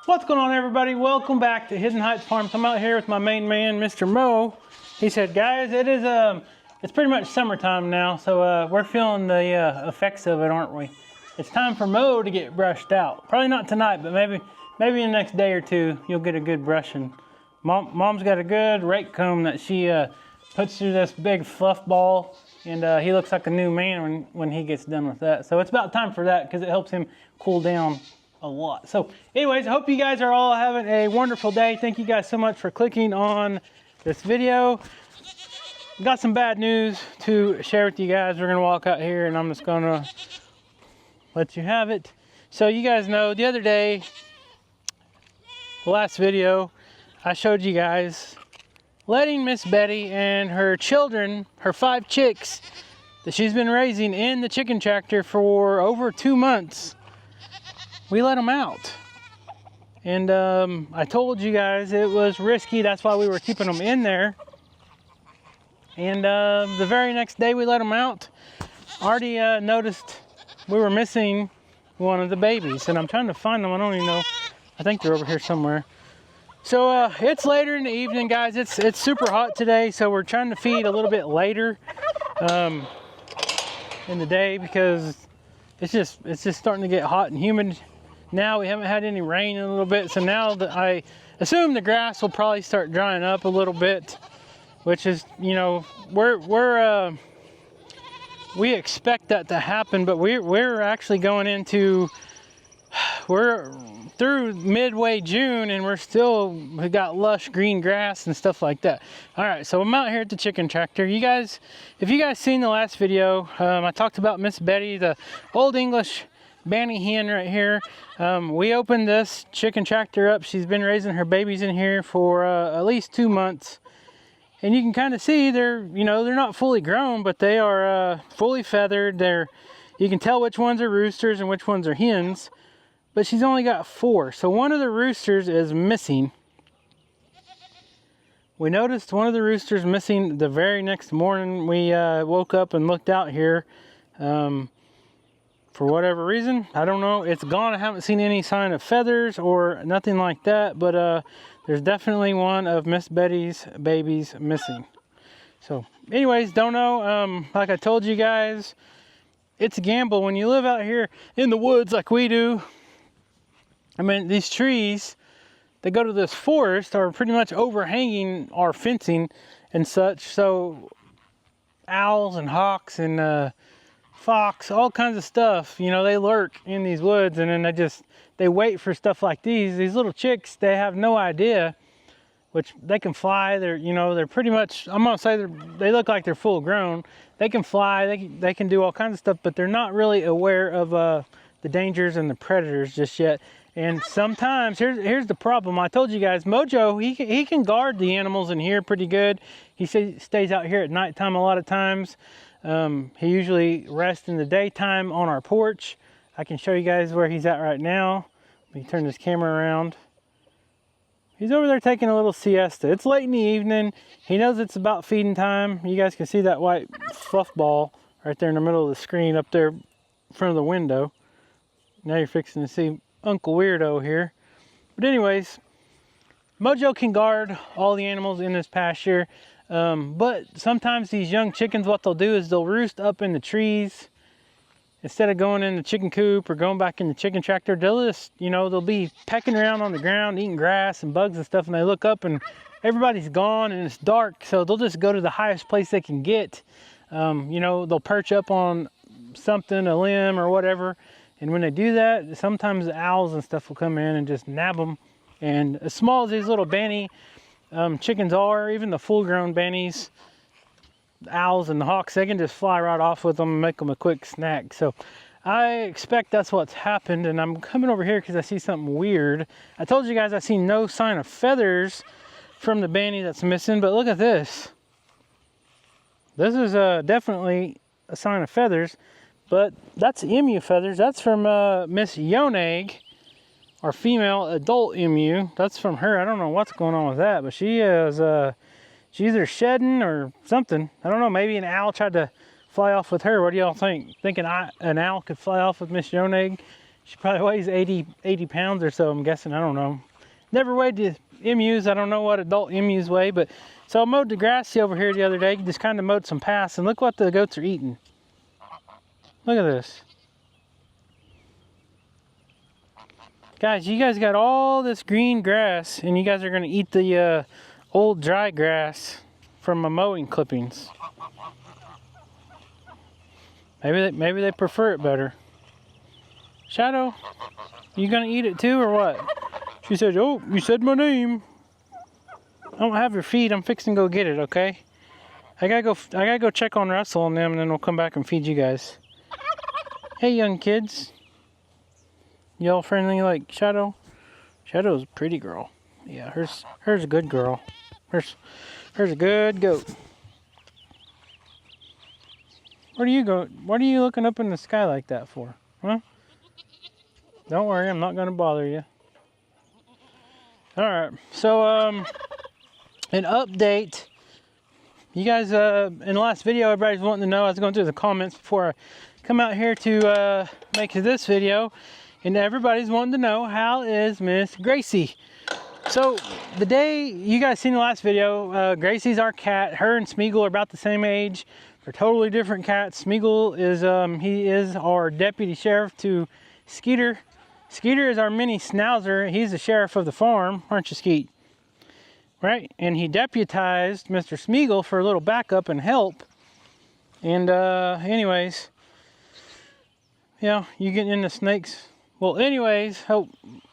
What's going on, everybody? Welcome back to Hidden Heights Farms. I'm out here with my main man, Mr. Mo. He said, guys, it's pretty much summertime now, so we're feeling the effects of it, aren't we? It's time for Mo to get brushed out. Probably not tonight, but maybe in the next day or two, you'll get a good brushing. Mom's got a good rake comb that she puts through this big fluff ball, and he looks like a new man when he gets done with that. So it's about time for that because it helps him cool down a lot. So anyways, I hope you guys are all having a wonderful day. Thank you guys so much for clicking on this video. Got some bad news to share with you guys. We're gonna walk out here and I'm just gonna let you have it. So you guys know the other day, the last video, I showed you guys letting Miss Betty and her children, her 5 chicks that she's been raising in the chicken tractor for over 2 months. We let them out. And I told you guys it was risky. That's why we were keeping them in there. And the very next day we let them out, already noticed we were missing one of the babies. And I'm trying to find them. I don't even know. I think they're over here somewhere. So it's later in the evening, guys. It's super hot today, so we're trying to feed a little bit later in the day because it's just starting to get hot and humid. Now we haven't had any rain in a little bit, so now that I assume the grass will probably start drying up a little bit, which is, you know, we expect that to happen, but we're actually going into, we're through midway June and we got lush green grass and stuff like that. All right, so I'm out here at the chicken tractor. You guys, if you guys seen the last video, I talked about Miss Betty, the Old English Banny hen right here. We opened this chicken tractor up. She's been raising her babies in here for at least 2 months. And you can kind of see they're not fully grown, but they are fully feathered. You can tell which ones are roosters and which ones are hens. But she's only got 4. So one of the roosters is missing. We noticed one of the roosters missing the very next morning. We woke up and looked out here. For whatever reason, I don't know, it's gone. I haven't seen any sign of feathers or nothing like that, but there's definitely one of Miss Betty's babies missing. So anyways, don't know, like I told you guys, it's a gamble when you live out here in the woods like we do. I mean, these trees that go to this forest are pretty much overhanging our fencing and such, so owls and hawks and fox, all kinds of stuff, you know, they lurk in these woods, and then they wait for stuff like these little chicks. They have no idea, which they can fly. They're pretty much, I'm gonna say they look like they're full grown. They can fly, they can do all kinds of stuff, but they're not really aware of the dangers and the predators just yet. And sometimes here's the problem. I told you guys, Mojo, he can guard the animals in here pretty good. He stays out here at nighttime a lot of times. He usually rests in the daytime on our porch. I can show you guys where he's at right now. Let me turn this camera around. He's over there taking a little siesta. It's late in the evening. He knows it's about feeding time. You guys can see that white fluff ball right there in the middle of the screen up there in front of the window. Now you're fixing to see Uncle Weirdo here. But anyways, Mojo can guard all the animals in this pasture. But sometimes these young chickens, what they'll do is they'll roost up in the trees. Instead of going in the chicken coop or going back in the chicken tractor, they'll just, they'll be pecking around on the ground, eating grass and bugs and stuff, and they look up and everybody's gone and it's dark, so they'll just go to the highest place they can get. They'll perch up on something, a limb or whatever, and when they do that, sometimes the owls and stuff will come in and just nab them. And as small as these little Banny chickens are, even the full-grown Bannies, the owls and the hawks, they can just fly right off with them and make them a quick snack. So I expect that's what's happened, and I'm coming over here because I see something weird. I told you guys I see no sign of feathers from the Banny that's missing, but look at this. This is definitely a sign of feathers, but that's emu feathers. That's from Miss Yonag, our female adult emu. That's from her. I don't know what's going on with that, but she is she's either shedding or something. I don't know, maybe an owl tried to fly off with her. What do y'all think? Thinking an owl could fly off with Miss Yonag She probably weighs 80 pounds or so, I'm guessing. I don't know. Never weighed the emus. I don't know what adult emus weigh, but so I mowed the grass over here the other day. Just kind of mowed some paths, and look what the goats are eating. Look at this. Guys, you guys got all this green grass, and you guys are gonna eat the old dry grass from my mowing clippings. Maybe they prefer it better. Shadow, you gonna eat it too or what? She said, "Oh, you said my name." I don't have your feed. I'm fixing to go get it. Okay. I gotta go check on Russell and them, and then we'll come back and feed you guys. Hey, young kids. Y'all friendly like Shadow? Shadow's a pretty girl. Yeah, hers a good girl. Hers a good goat. Where do you go? What are you looking up in the sky like that for? Huh? Don't worry, I'm not gonna bother you. Alright, so an update. You guys in the last video, everybody's wanting to know. I was going through the comments before I come out here to make this video. And everybody's wanting to know, how is Miss Gracie? So the day you guys seen the last video, Gracie's our cat. Her and Smeagol are about the same age. They're totally different cats. Smeagol is he is our deputy sheriff to Skeeter. Skeeter is our mini schnauzer. He's the sheriff of the farm, aren't you, Skeet? Right? And he deputized Mr. Smeagol for a little backup and help. And anyways, yeah, you getting into snakes. Well, anyways, I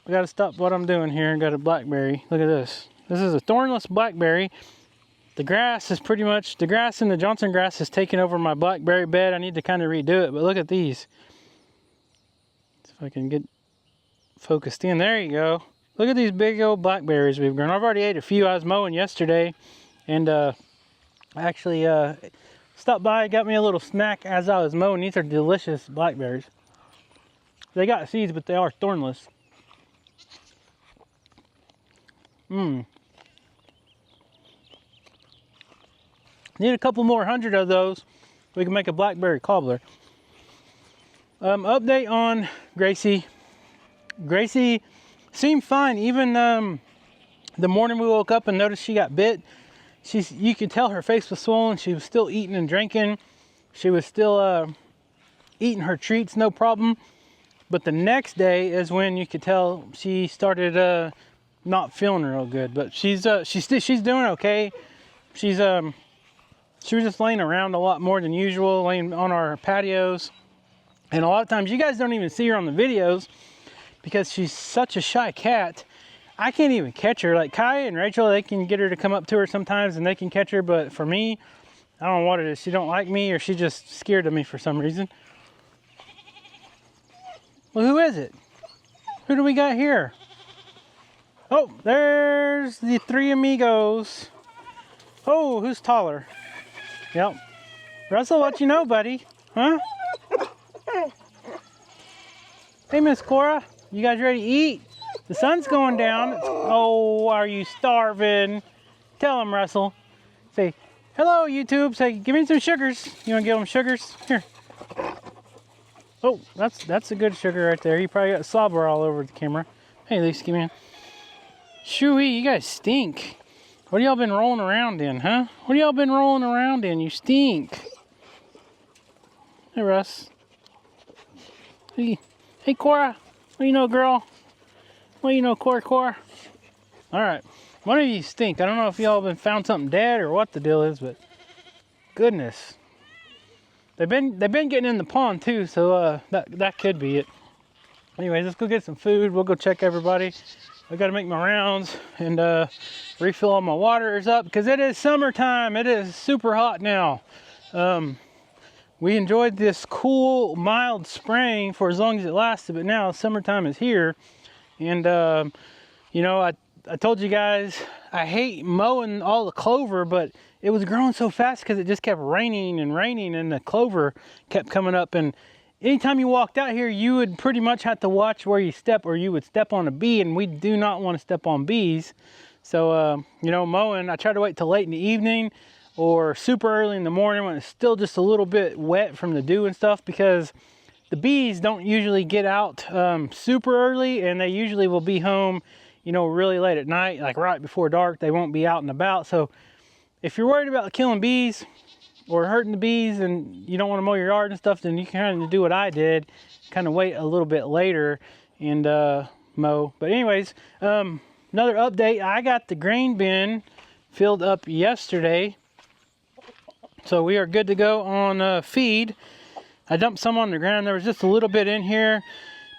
gotta stop what I'm doing here. I got a blackberry. Look at this. This is a thornless blackberry. The grass is pretty much, the grass in the Johnson grass is taking over my blackberry bed. I need to kind of redo it, but look at these. See if I can get focused in. There you go. Look at these big old blackberries we've grown. I've already ate a few. I was mowing yesterday, and actually stopped by, got me a little snack as I was mowing. These are delicious blackberries. They got seeds, but they are thornless. Need a couple more hundred of those. We can make a blackberry cobbler. Update on Gracie. Gracie seemed fine. Even the morning we woke up and noticed she got bit. You could tell her face was swollen. She was still eating and drinking. She was still eating her treats, no problem. But the next day is when you could tell she started not feeling real good. But she's doing okay. She was just laying around a lot more than usual, laying on our patios. And a lot of times you guys don't even see her on the videos because she's such a shy cat. I can't even catch her. Like Kai and Rachel, they can get her to come up to her sometimes and they can catch her. But for me, I don't know what it is. She don't like me or she's just scared of me for some reason. Well, who is it? Who do we got here? Oh, there's the three amigos. Oh, who's taller? Yep. Russell, what you know, buddy? Huh? Hey, Miss Cora, you guys ready to eat? The sun's going down. Oh, are you starving? Tell them, Russell. Say, hello, YouTube. Say, give me some sugars. You want to give them sugars? Here. Oh, that's a good sugar right there. You probably got slobber all over the camera. Hey, Lisa, man. Shooey, you guys stink. What have y'all been rolling around in, huh? What have y'all been rolling around in? You stink. Hey, Russ. Hey, Cora. What do you know, girl? What do you know, Cora? All right. One of you stink. I don't know if y'all been found something dead or what the deal is, but goodness. They've been getting in the pond too, so that could be it. Anyways, let's go get some food. We'll go check everybody. I got to make my rounds and refill all my waters up because it is summertime. It is super hot now. We enjoyed this cool, mild spring for as long as it lasted, but now summertime is here. And, you know, I told you guys I hate mowing all the clover, but it was growing so fast because it just kept raining and raining and the clover kept coming up. And anytime you walked out here, you would pretty much have to watch where you step or you would step on a bee, and we do not want to step on bees. So, you know, mowing, I try to wait till late in the evening or super early in the morning when it's still just a little bit wet from the dew and stuff, because the bees don't usually get out super early, and they usually will be home, you know, really late at night, like right before dark. They won't be out and about. So if you're worried about killing bees or hurting the bees and you don't want to mow your yard and stuff, then you can kind of do what I did, kind of wait a little bit later and mow. But anyways, another update, I got the grain bin filled up yesterday, so we are good to go on feed. I dumped some on the ground. There was just a little bit in here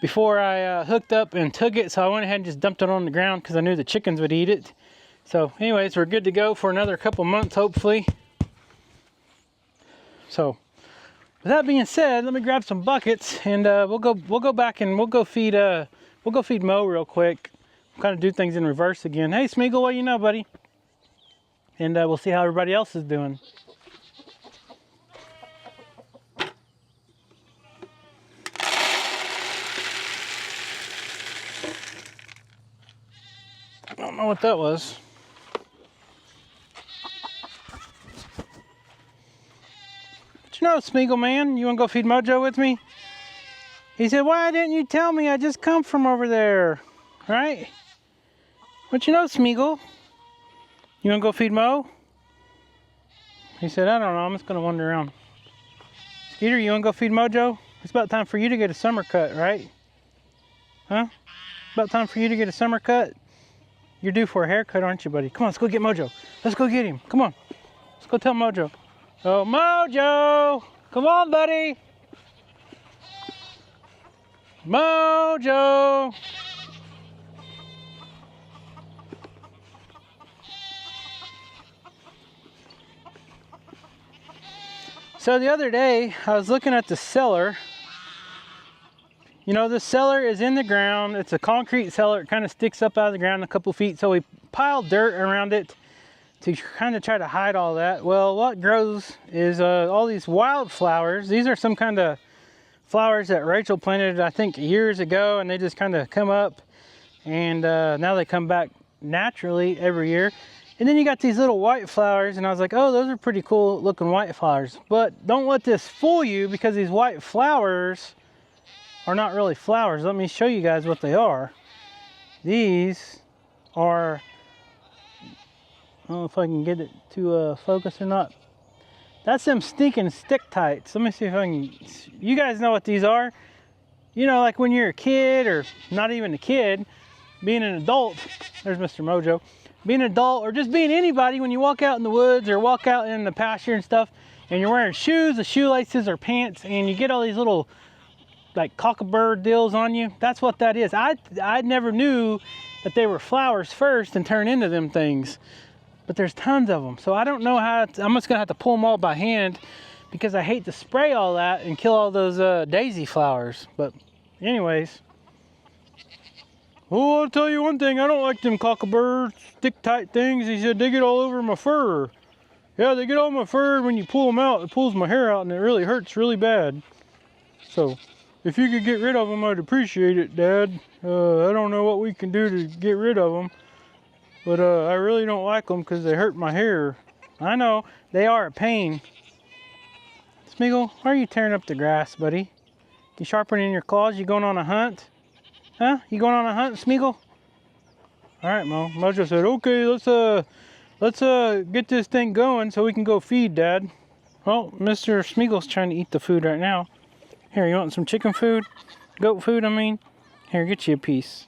before I hooked up and took it, so I went ahead and just dumped it on the ground because I knew the chickens would eat it. So anyways, we're good to go for another couple months, hopefully. So with that being said, let me grab some buckets and we'll go back and we'll go feed Mo real quick. Kind of do things in reverse again. Hey Smeagol, what you know, buddy? And we'll see how everybody else is doing. I don't know what that was. But you know, Smeagol man, you want to go feed Mojo with me? He said, why didn't you tell me? I just come from over there, right? But you know, Smeagol, you want to go feed Mo? He said, I don't know, I'm just going to wander around. Skeeter, you want to go feed Mojo? It's about time for you to get a summer cut, right? Huh? About time for you to get a summer cut? You're due for a haircut, aren't you, buddy? Come on, let's go get Mojo. Let's go get him. Come on. Let's go tell Mojo. Oh, Mojo! Come on, buddy! Mojo! So the other day, I was looking at the cellar. You know, the cellar is in the ground. It's a concrete cellar. It kind of sticks up out of the ground a couple feet. So we piled dirt around it to kind of try to hide all that. Well, what grows is all these wildflowers. These are some kind of flowers that Rachel planted, I think, years ago. And they just kind of come up. And now they come back naturally every year. And then you got these little white flowers. And I was like, oh, those are pretty cool looking white flowers. But don't let this fool you, because these white flowers are not really flowers. Let me show you guys what they are. These are, I don't know if I can get it to focus or not. That's them stinking stick tights. Let me see if I can, you guys know what these are? You know, like when you're a kid, or not even a kid, being an adult, there's Mr. Mojo, being an adult, or just being anybody, when you walk out in the woods or walk out in the pasture and stuff, and you're wearing shoes, or shoelaces, or pants, and you get all these little like cockabird deals on you. That's what that is. I never knew that they were flowers first and turn into them things, but there's tons of them. So I don't know how I'm just gonna have to pull them all by hand, because I hate to spray all that and kill all those daisy flowers. But anyways, oh, I'll tell you one thing, I don't like them cockabird stick tight things. He said they get all over my fur. Yeah, they get all my fur. When you pull them out, it pulls my hair out and it really hurts really bad. So if you could get rid of them, I'd appreciate it, Dad. I don't know what we can do to get rid of them, but I really don't like them because they hurt my hair. I know, they are a pain. Smeagol, why are you tearing up the grass, buddy? You sharpening your claws? You going on a hunt? Huh? You going on a hunt, Smeagol? All right, Mo. Mojo said, okay, let's get this thing going so we can go feed, Dad. Well, Mr. Smeagol's trying to eat the food right now. Here, you want some chicken food? Goat food, I mean? Here, get you a piece.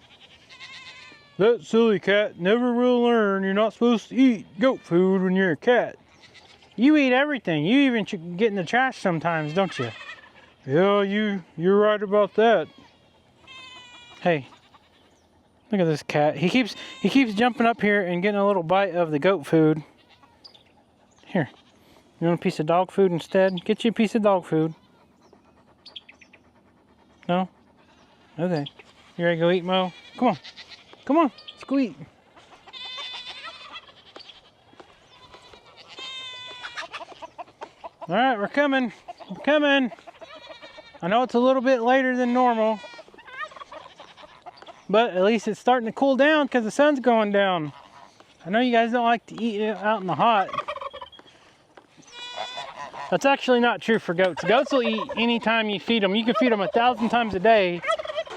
That silly cat never will learn you're not supposed to eat goat food when you're a cat. You eat everything. You even get in the trash sometimes, don't you? Yeah, you're right about that. Hey, look at this cat. He keeps jumping up here and getting a little bite of the goat food. Here, you want a piece of dog food instead? Get you a piece of dog food. No? Okay. You ready to go eat, Mo? Come on. Come on. Let's go eat. Alright, we're coming. We're coming. I know it's a little bit later than normal, but at least it's starting to cool down because the sun's going down. I know you guys don't like to eat out in the hot. That's actually not true for goats. Goats will eat anytime you feed them. You can feed them 1,000 times a day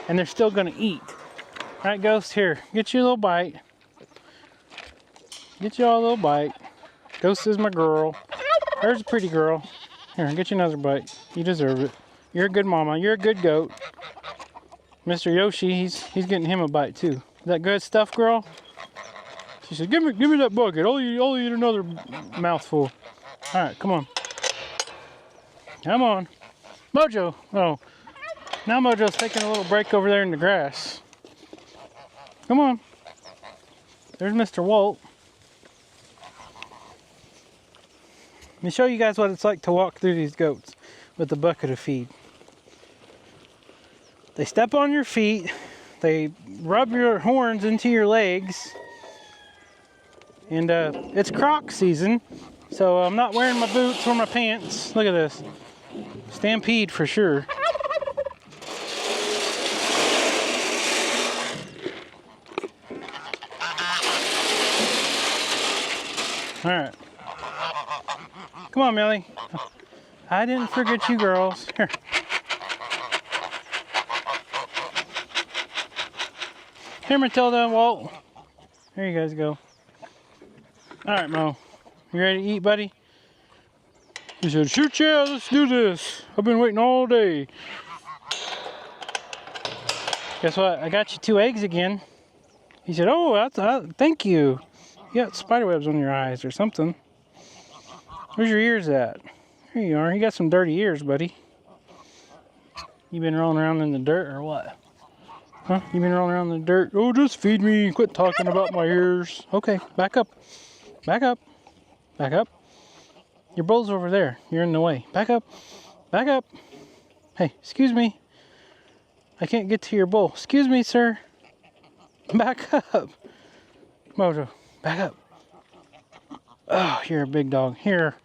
and they're still gonna eat. All right, Ghost, here, get you a little bite. Get y'all a little bite. Ghost is my girl. There's a pretty girl. Here, get you another bite. You deserve it. You're a good mama. You're a good goat. Mr. Yoshi, he's getting him a bite too. Is that good stuff, girl? She said, give me that bucket. I'll eat another mouthful. All right, come on. Come on. Mojo. Oh, now Mojo's taking a little break over there in the grass. Come on. There's Mr. Walt. Let me show you guys what it's like to walk through these goats with a bucket of feed. They step on your feet, they rub your horns into your legs, and it's Croc season, so I'm not wearing my boots or my pants. Look at this. Stampede for sure. All right. Come on, Millie. I didn't forget you girls. Here. Here, Matilda and Walt. Here you guys go. All right, Mo. You ready to eat, buddy? He said, shoot, yeah, let's do this. I've been waiting all day. Guess what? I got you 2 eggs again. He said, oh, thank you. You got spiderwebs on your eyes or something. Where's your ears at? Here you are. You got some dirty ears, buddy. You been rolling around in the dirt or what? Huh? You been rolling around in the dirt? Oh, just feed me. Quit talking about my ears. Okay, back up. Back up. Back up. Your bowl's over there. You're in the way. Back up. Back up. Hey, excuse me. I can't get to your bowl. Excuse me, sir. Back up. Mojo, back up. Oh, you're a big dog. Here.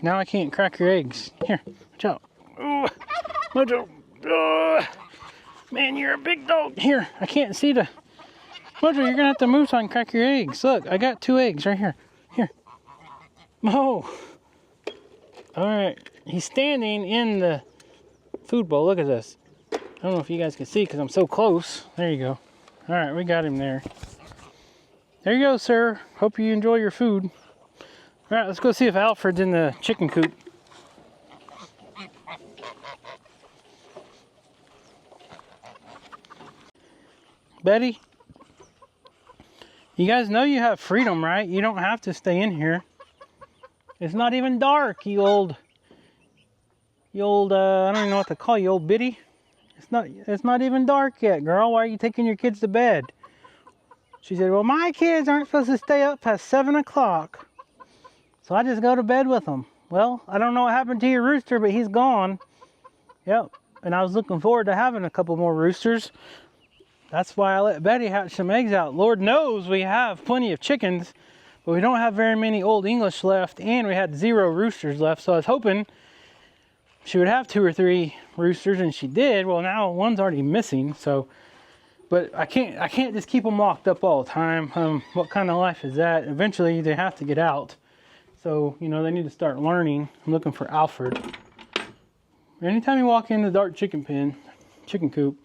Now I can't crack your eggs. Here, watch out. Oh, Mojo. Oh, man, you're a big dog. Here, I can't see the... Mojo, you're going to have to move so I can crack your eggs. Look, I got 2 eggs right here. Here. Mo. All right. He's standing in the food bowl. Look at this. I don't know if you guys can see because I'm so close. There you go. All right, we got him there. There you go, sir. Hope you enjoy your food. All right, let's go see if Alfred's in the chicken coop. Betty, you guys know you have freedom, right? You don't have to stay in here. It's not even dark, you old, I don't even know what to call you, old biddy. It's not even dark yet, girl. Why are you taking your kids to bed? She said, well, my kids aren't supposed to stay up past 7 o'clock. So I just go to bed with them. Well, I don't know what happened to your rooster, but he's gone. Yep. And I was looking forward to having a couple more roosters. That's why I let Betty hatch some eggs out. Lord knows we have plenty of chickens, but we don't have very many Old English left, and we had 0 roosters left. So I was hoping she would have 2 or 3 roosters, and she did. Well, now one's already missing, so... But I can't just keep them locked up all the time. What kind of life is that? Eventually, they have to get out. So, you know, they need to start learning. I'm looking for Alfred. Anytime you walk in the dark chicken coop,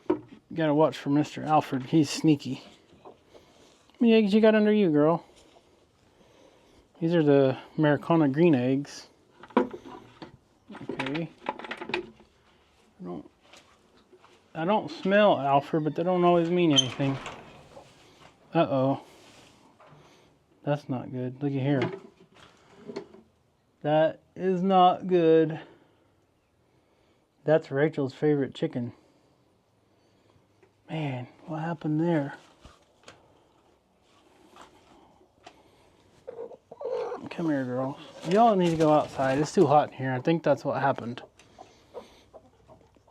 you gotta watch for Mr. Alfred. He's sneaky. How many eggs you got under you, girl? These are the Americana green eggs. Okay. I don't smell Alfred, but that don't always mean anything. Uh-oh. That's not good. Look at here. That is not good. That's Rachel's favorite chicken. Man, what happened there? Come here, girls. Y'all need to go outside. It's too hot in here. I think that's what happened.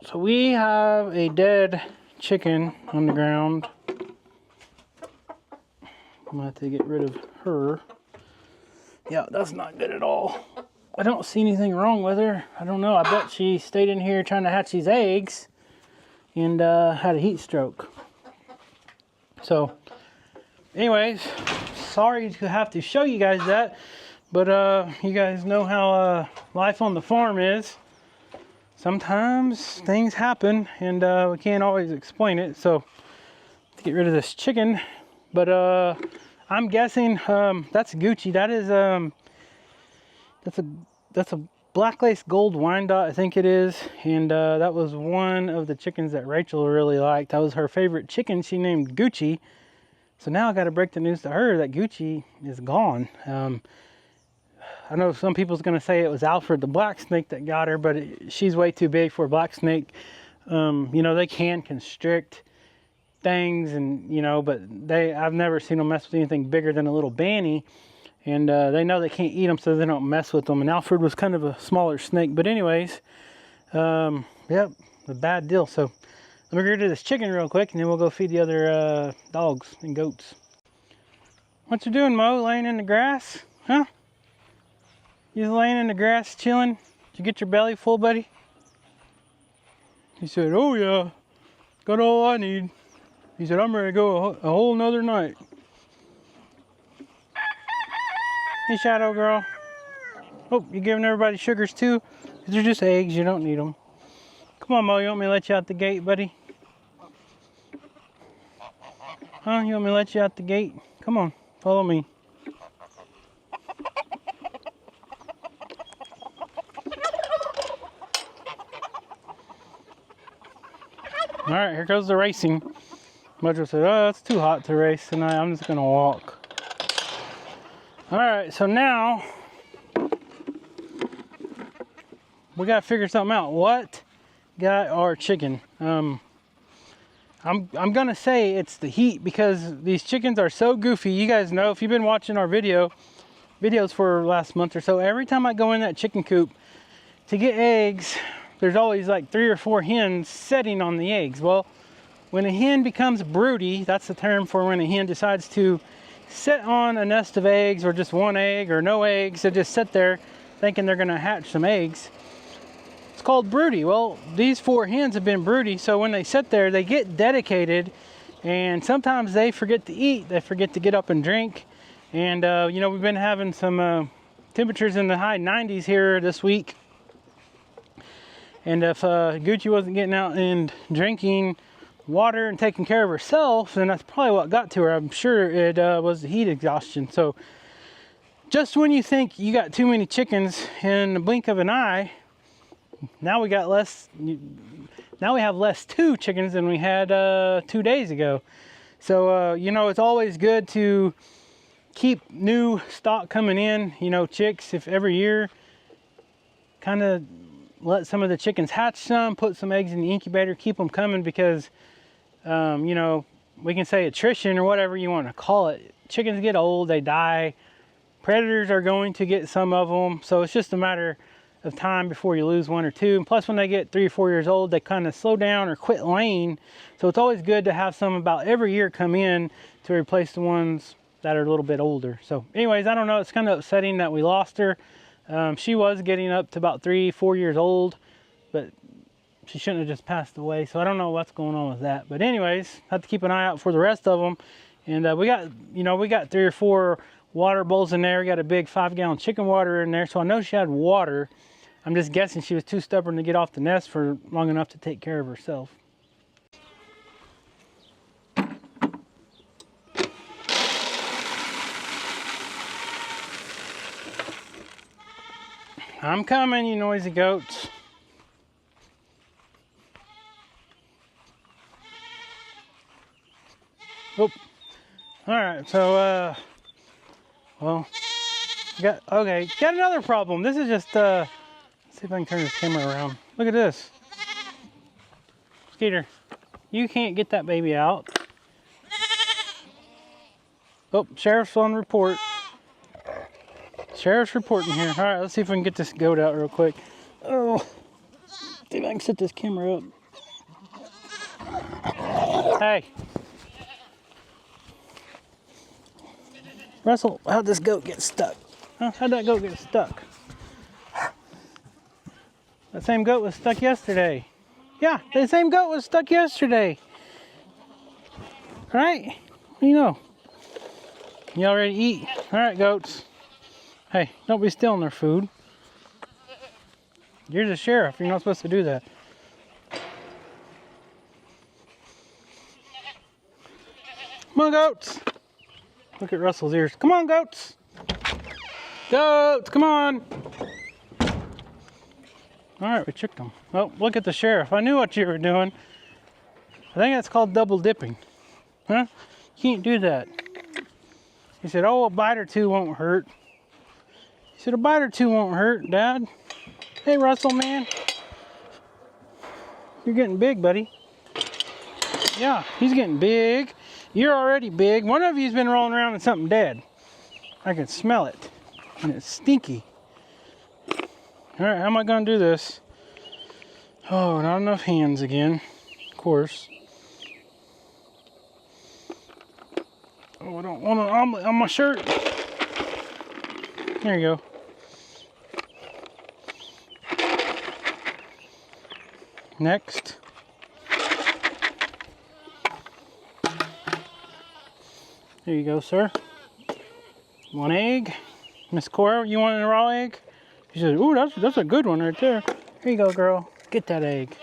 So we have a dead chicken on the ground. I'm gonna have to get rid of her. Yeah, that's not good at all. I don't see anything wrong with her. I don't know. I bet she stayed in here trying to hatch these eggs and had a heat stroke. So, anyways, sorry to have to show you guys that. But you guys know how life on the farm is. Sometimes things happen and we can't always explain it. So let's get rid of this chicken. But I'm guessing that's Gucci. That is that's a black lace gold Wyandotte, I think it is. And that was one of the chickens that Rachel really liked. That was her favorite chicken. She named Gucci. So now I got to break the news to her that Gucci is gone. I know some people's going to say it was Alfred the black snake that got her, but she's way too big for a black snake. You know, they can constrict things, and you know, but I've never seen them mess with anything bigger than a little banny, and they know they can't eat them, so they don't mess with them. And Alfred was kind of a smaller snake, but anyways, yep, a bad deal. So let me get rid of this chicken real quick, and then we'll go feed the other dogs and goats. What you doing, Mo? Laying in the grass, huh? You just laying in the grass chilling? Did you get your belly full, buddy? He said, oh yeah, got all I need. He said, I'm ready to go a whole nother night. Hey, Shadow Girl. Oh, you giving everybody sugars too? They're just eggs, you don't need them. Come on, Mo, you want me to let you out the gate, buddy? Huh, you want me to let you out the gate? Come on, follow me. All right, here goes the racing. Mojo said, oh, it's too hot to race tonight. I'm just gonna walk. All right, so now we gotta figure something out. What got our chicken? I'm gonna say it's the heat, because these chickens are so goofy. You guys know, if you've been watching our videos for last month or so, every time I go in that chicken coop to get eggs, there's always like 3 or 4 hens setting on the eggs. Well, when a hen becomes broody, that's the term for when a hen decides to sit on a nest of eggs, or just one egg or no eggs. They just sit there thinking they're gonna hatch some eggs. It's called broody. Well, these 4 hens have been broody, so when they sit there, they get dedicated, and sometimes they forget to eat. They forget to get up and drink. And you know, we've been having some temperatures in the high 90s here this week. And if Gucci wasn't getting out and drinking water and taking care of herself, then that's probably what got to her. I'm sure it was the heat exhaustion. So just when you think you got too many chickens, in the blink of an eye, now we got less. Now we have less 2 chickens than we had 2 days ago. So you know, it's always good to keep new stock coming in. You know, chicks, if every year, kind of let some of the chickens hatch some, put some eggs in the incubator, keep them coming, because you know, we can say attrition or whatever you want to call it. Chickens get old, they die. Predators are going to get some of them, so it's just a matter of time before you lose 1 or 2. And plus, when they get 3 or 4 years old, they kind of slow down or quit laying. So it's always good to have some about every year come in to replace the ones that are a little bit older. So anyways, I don't know, it's kind of upsetting that we lost her. She was getting up to about 3 or 4 years old, but she shouldn't have just passed away. So I don't know what's going on with that. But anyways, have to keep an eye out for the rest of them. And we got, you know, we got 3 or 4 water bowls in there. We got a big 5-gallon chicken water in there. So I know she had water. I'm just guessing she was too stubborn to get off the nest for long enough to take care of herself. I'm coming, you noisy goats. Oop. All right, so well, got another problem. This is just let's see if I can turn this camera around. Look at this. Skeeter, you can't get that baby out. Oh, sheriff's on report. Sheriff's reporting here. All right, let's see if we can get this goat out real quick. Oh, see if I can set this camera up. Hey. Russell, how'd this goat get stuck? Huh? How'd that goat get stuck? That same goat was stuck yesterday. Yeah, the same goat was stuck yesterday. Right? What do you know? Y'all ready to eat? All right, goats. Hey, don't be stealing their food. You're the sheriff. You're not supposed to do that. Come on, goats. Look at Russell's ears. Come on, goats. Goats, come on. All right, we tricked them. Oh, look at the sheriff. I knew what you were doing. I think that's called double dipping. Huh? You can't do that. He said, oh, a bite or two won't hurt. He said, a bite or two won't hurt, Dad. Hey, Russell, man. You're getting big, buddy. Yeah, he's getting big. You're already big. One of you's been rolling around in something dead. I can smell it. And it's stinky. All right, how am I going to do this? Oh, not enough hands again. Of course. Oh, I don't want an omelet on my shirt. There you go. Next. There you go, sir. One egg. Miss Cora, you want a raw egg? She said, ooh, that's a good one right there. Here you go, girl. Get that egg.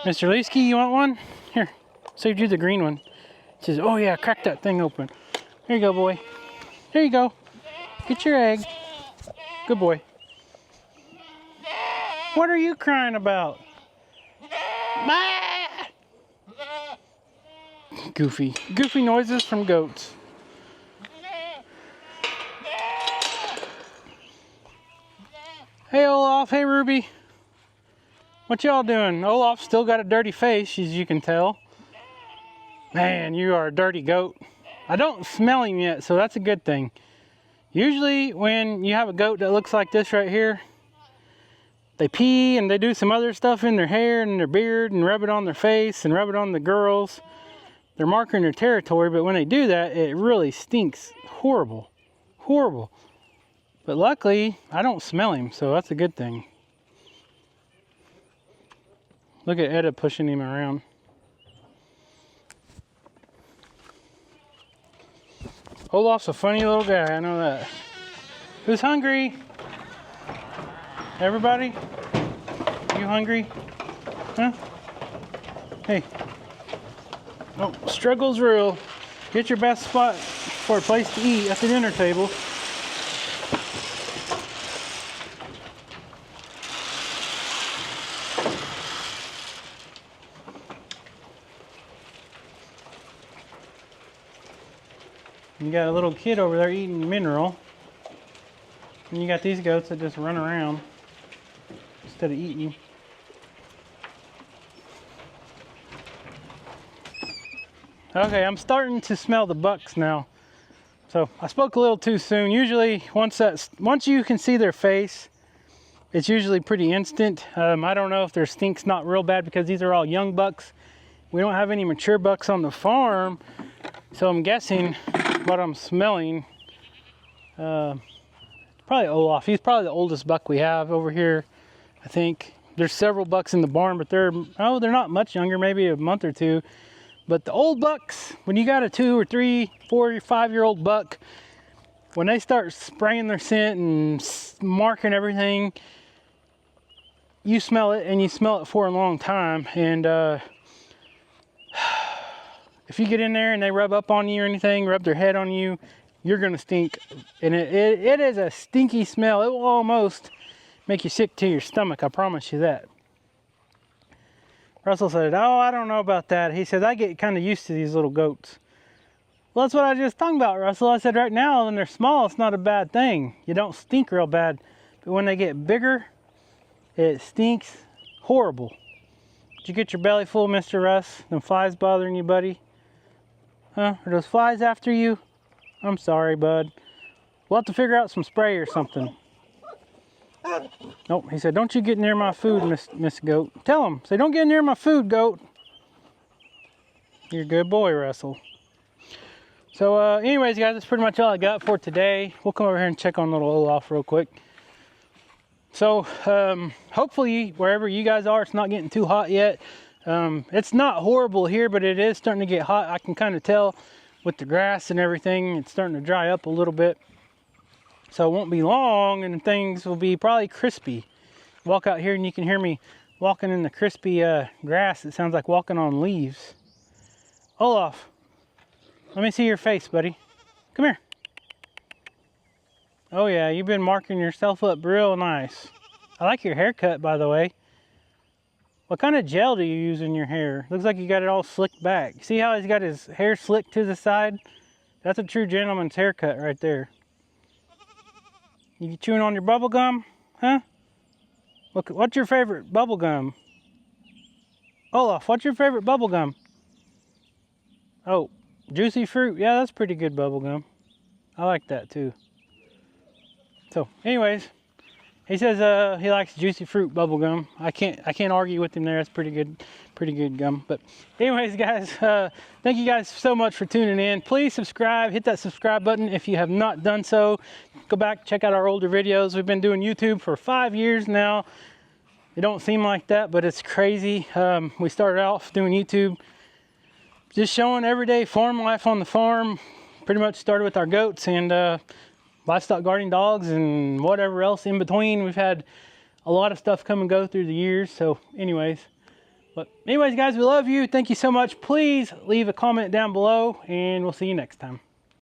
Mr. Leesky, you want one? Here, saved you the green one. She says, oh yeah, crack that thing open. Here you go, boy. Here you go. Get your egg. Good boy. What are you crying about? Goofy. Goofy noises from goats. Hey, Olaf. Hey, Ruby. What y'all doing? Olaf's still got a dirty face, as you can tell. Man, you are a dirty goat. I don't smell him yet, so that's a good thing. Usually, when you have a goat that looks like this right here, they pee and they do some other stuff in their hair and their beard and rub it on their face and rub it on the girls. They're marking their territory, but when they do that, it really stinks. Horrible. Horrible. But luckily, I don't smell him, so that's a good thing. Look at Etta pushing him around. Olaf's a funny little guy, I know that. Who's hungry? Everybody? You hungry? Huh? Hey. Oh, struggle's real. Get your best spot for a place to eat at the dinner table. You got a little kid over there eating mineral. And you got these goats that just run around instead of eating. Okay, I'm starting to smell the bucks now. So I spoke a little too soon. Usually once you can see their face, it's usually pretty instant. I don't know if their stink's not real bad because these are all young bucks. We don't have any mature bucks on the farm. So I'm guessing what I'm smelling, probably Olaf. He's probably the oldest buck we have over here, I think. There's several bucks in the barn, but they're not much younger, maybe a month or two. But the old bucks, when you got a 2 or 3, 4 or 5-year-old buck, when they start spraying their scent and marking everything, you smell it, and you smell it for a long time. And if you get in there and they rub up on you or anything, rub their head on you, you're gonna stink. And it is a stinky smell. It will almost make you sick to your stomach, I promise you that. Russell said, oh, I don't know about that. He said, I get kind of used to these little goats. Well, that's what I just talked about, Russell. I said, right now, when they're small, it's not a bad thing. You don't stink real bad. But when they get bigger, it stinks horrible. Did you get your belly full, Mr. Russ? Them flies bothering you, buddy? Huh? Are those flies after you? I'm sorry, bud. We'll have to figure out some spray or something. Nope, he said, don't you get near my food, Miss Goat. Tell him, say, don't get near my food, Goat. You're a good boy, Russell. So, anyways, guys, that's pretty much all I got for today. We'll come over here and check on little Olaf real quick. So, hopefully, wherever you guys are, it's not getting too hot yet. It's not horrible here, but it is starting to get hot. I can kind of tell with the grass and everything. It's starting to dry up a little bit. So it won't be long and things will be probably crispy. Walk out here and you can hear me walking in the crispy grass. It sounds like walking on leaves. Olaf, let me see your face, buddy. Come here. Oh yeah, you've been marking yourself up real nice. I like your haircut, by the way. What kind of gel do you use in your hair? Looks like you got it all slicked back. See how he's got his hair slicked to the side? That's a true gentleman's haircut right there. You chewing on your bubble gum? Huh? What's your favorite bubble gum? Olaf, what's your favorite bubble gum? Oh, juicy fruit. Yeah, that's pretty good bubble gum. I like that too. So, anyways, he says he likes juicy fruit bubble gum. I can't argue with him there. That's pretty good gum. But anyways, guys, thank you guys so much for tuning in. Please subscribe. Hit that subscribe button if you have not done so. Go back, check out our older videos. We've been doing YouTube for 5 years now. It don't seem like that, but it's crazy. We started off doing YouTube, just showing everyday farm life on the farm. Pretty much started with our goats and livestock guarding dogs and whatever else in between. We've had a lot of stuff come and go through the years. So anyways, guys, we love you. Thank you so much. Please leave a comment down below and we'll see you next time.